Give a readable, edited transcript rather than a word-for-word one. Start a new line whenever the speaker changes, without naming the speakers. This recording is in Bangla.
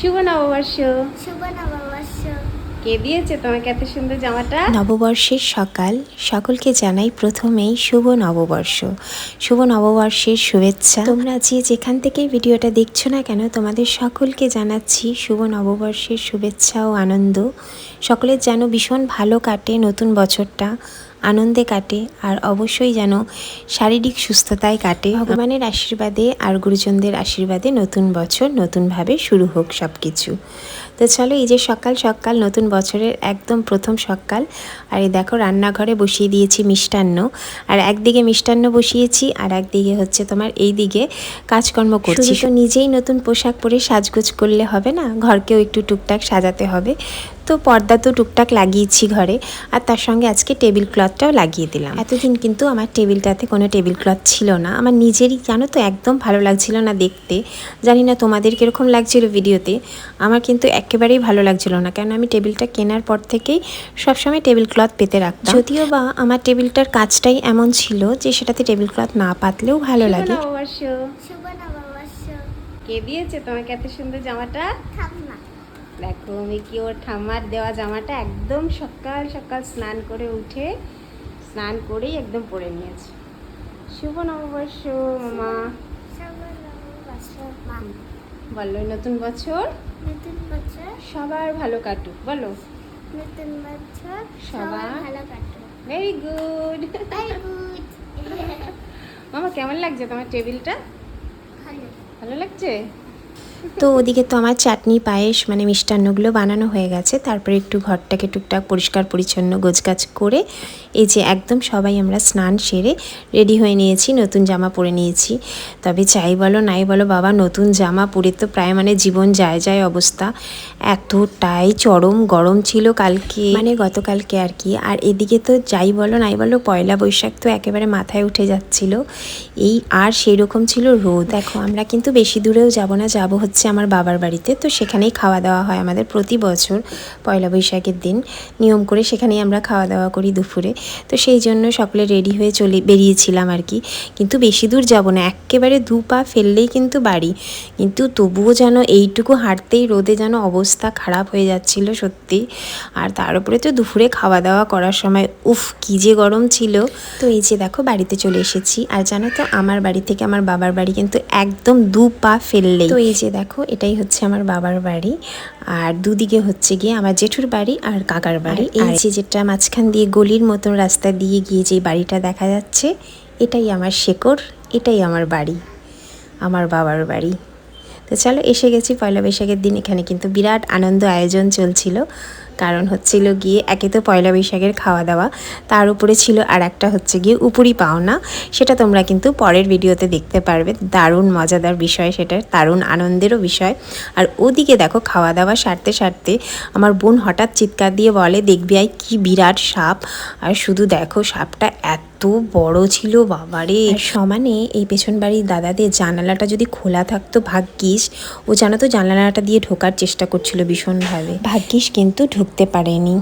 শুভ নববর্ষ।
শুভ নববর্ষ।
কে দিয়েছে তোমাকে এত সুন্দর জামাটা?
নববর্ষের সকাল, সকলকে জানাই প্রথমেই শুভ নববর্ষ। শুভ নববর্ষের শুভেচ্ছা। তোমরা যে যেখান থেকে ভিডিওটা দেখছো না কেন, তোমাদের সকলকে জানাচ্ছি শুভ নববর্ষের শুভেচ্ছা ও আনন্দ। সকলের যেন ভীষণ ভালো কাটে নতুন বছরটা, আনন্দে কাটে, আর অবশ্যই যেন শারীরিক সুস্থতায় কাটে। ভগবানের আশীর্বাদে আর গুরুজনদের আশীর্বাদে নতুন বছর নতুনভাবে শুরু হোক সব কিছু। তো চলো, এই যে সকাল সকাল নতুন বছরের একদম প্রথম সকাল, আর এই দেখো রান্নাঘরে বসিয়ে দিয়েছি মিষ্টান্ন। আর একদিকে মিষ্টান্ন বসিয়েছি আর একদিকে হচ্ছে তোমার এই দিকে কাজকর্ম করছি। তো নিজেই নতুন পোশাক পরে সাজগোজ করলে হবে না, ঘরকেও একটু টুকটাক সাজাতে হবে। তো পর্দা তো টুকটাক লাগিয়েছি ঘরে, আর তার সঙ্গে আজকে টেবিল ক্লথটাও লাগিয়ে দিলাম। এতদিন কিন্তু আমার টেবিলটাতে কোনো টেবিল ক্লথ ছিল না, আমার নিজেরই জানো তো একদম ভালো লাগছিল না দেখতে। জানি না তোমাদের কীরকম লাগছিল ভিডিওতে, আমার কিন্তু একেবারেই ভালো লাগছিল না, কারণ আমি টেবিলটা কেনার পর থেকেই সবসময় টেবিল ক্লথ পেতে রাখতাম। যদিও বা আমার টেবিলটার কাজটাই এমন ছিল যে সেটাতে টেবিল ক্লথ না পাতলেও ভালো লাগে।
শুভ নববর্ষ।
কে দিয়েছে তোমাকে এত সুন্দর জামাটা?
ঠাম্মা।
দেখো আমি কি ওর ঠাম্মার দেওয়া জামাটা একদম সকাল সকাল স্নান করে উঠে স্নান করেই একদম পরে নিয়েছি। শুভ নববর্ষ মামা।
শুভ নববর্ষ মা।
বলো নতুন বছর
নতুন বছর
সবার ভালো কাটুক। বলো
নতুন বছর
সবার
সবার ভালো কাটুক।
Very good.
Very good.
মামা কেমন লাগছে তোমার টেবিলটা?
ভালো।
ভালো লাগছে?
তো ওদিকে তো আমার চাটনি পায়েস মানে মিষ্টান্নগুলো বানানো হয়ে গেছে। তারপরে একটু ঘরটাকে টুকটাক পরিষ্কার পরিচ্ছন্ন গোছগাছ করে এই যে একদম সবাই আমরা স্নান সেরে রেডি হয়ে নিয়েছি, নতুন জামা পরে নিয়েছি। তবে চাই বলো নাই বলো বাবা, নতুন জামা পরে তো প্রায় মানে জীবন যায় যায় অবস্থা। এতটাই চরম গরম ছিল কালকে, মানে গতকালকে আর কি। আর এদিকে তো যাই বলো নাই বলো, পয়লা বৈশাখ তো একেবারে মাথায় উঠে যাচ্ছিল এই, আর সেই রকম ছিল রোদ। দেখো আমরা কিন্তু বেশি দূরেও যাব না, যাব হচ্ছে আমার বাবার বাড়িতে। তো সেখানেই খাওয়া দাওয়া হয় আমাদের প্রতি বছর পয়লা বৈশাখের দিন, নিয়ম করে সেখানেই আমরা খাওয়া দাওয়া করি দুপুরে। তো সেই জন্য সকলে রেডি হয়ে বেরিয়েছিলাম আর কি। কিন্তু বেশি দূর যাব না, একেবারে 2 পা ফেললেই কিন্তু বাড়ি। কিন্তু তবুও যেন এইটুকু হাঁটতেই রোদে যেন অবস্থা খারাপ হয়ে যাচ্ছিল সত্যি। আর তার উপরে তো দুপুরে খাওয়া দাওয়া করার সময় উফ কী যে গরম ছিল। তো এই যে দেখো বাড়িতে চলে এসেছি। আর জানো তো আমার বাড়ি থেকে আমার বাবার বাড়ি কিন্তু একদম 2 পা ফেললেই। তো এই যে দেখো এটাই হচ্ছে আমার বাবার বাড়ি, আর দুদিকে হচ্ছে গিয়ে আমার জেঠুর বাড়ি আর কাকার বাড়ি। এই যে যেটা মাঝখান দিয়ে গলির মতন রাস্তা দিয়ে গিয়ে যে বাড়িটা দেখা যাচ্ছে, এটাই আমার শেকড়, এটাই আমার বাড়ি, আমার বাবার বাড়ি। তো চলো এসে গেছি পয়লা বৈশাখের দিন। এখানে কিন্তু বিরাট আনন্দ আয়োজন চলছিল, কারণ হচ্ছিল গিয়ে একে তো পয়লা বৈশাখের খাওয়া দাওয়া, তার উপরে ছিল আর একটা হচ্ছে গিয়ে উপরি পাওনা। সেটা তোমরা কিন্তু পরের ভিডিওতে দেখতে পারবে, দারুণ মজাদার বিষয়, সেটা দারুণ আনন্দেরও বিষয়। আর ওদিকে দেখো খাওয়া দাওয়া সারতে সারতে আমার বোন হঠাৎ চিৎকার দিয়ে বলে, দেখবি আই কি বিরাট সাপ। আর শুধু দেখো সাপটা এত বড় ছিল বাবারে। সমানে এই পেছন বাড়ির দাদাদের জানালাটা যদি খোলা থাকতো ভাগ্যিস, ও জানো তো জানালাটা দিয়ে ঢোকার চেষ্টা করছিল ভীষণভাবে, ভাগ্যিস কিন্তু ঢুকতে পারেনি।